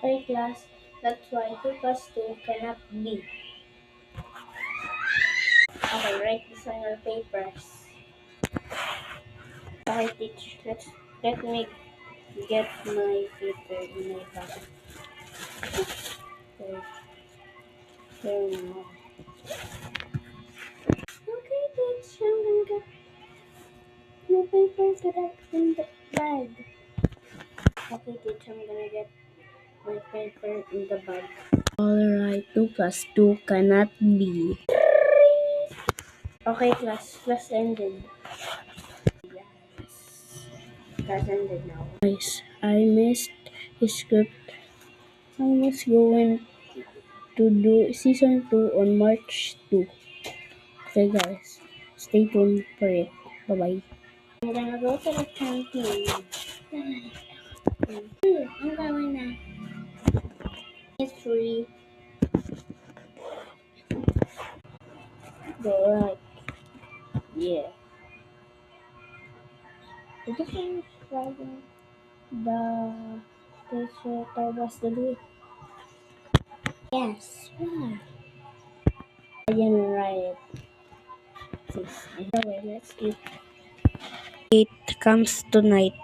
Okay, class. That's why 2 plus 2 cannot be. Okay, write this on your papers. Okay, teach. Let me get my paper in my bag. Okay, here now. Okay, teach. I'm gonna get my paper to that in the bag. Okay, teach. I'm gonna get my paper in the bag. Alright, 2 plus 2 cannot be. Okay, class ended. Yes. Class ended now. Guys, I missed the script. I was going to do season 2 on March 2. Okay, guys, stay tuned for it. Bye bye. I'm gonna go to the canteen. I'm going na. It's free. Go right. Yeah. Did you finish writing the teacher told us to do? Yes. Why? I didn't write it. Anyway, let's eat. It comes tonight.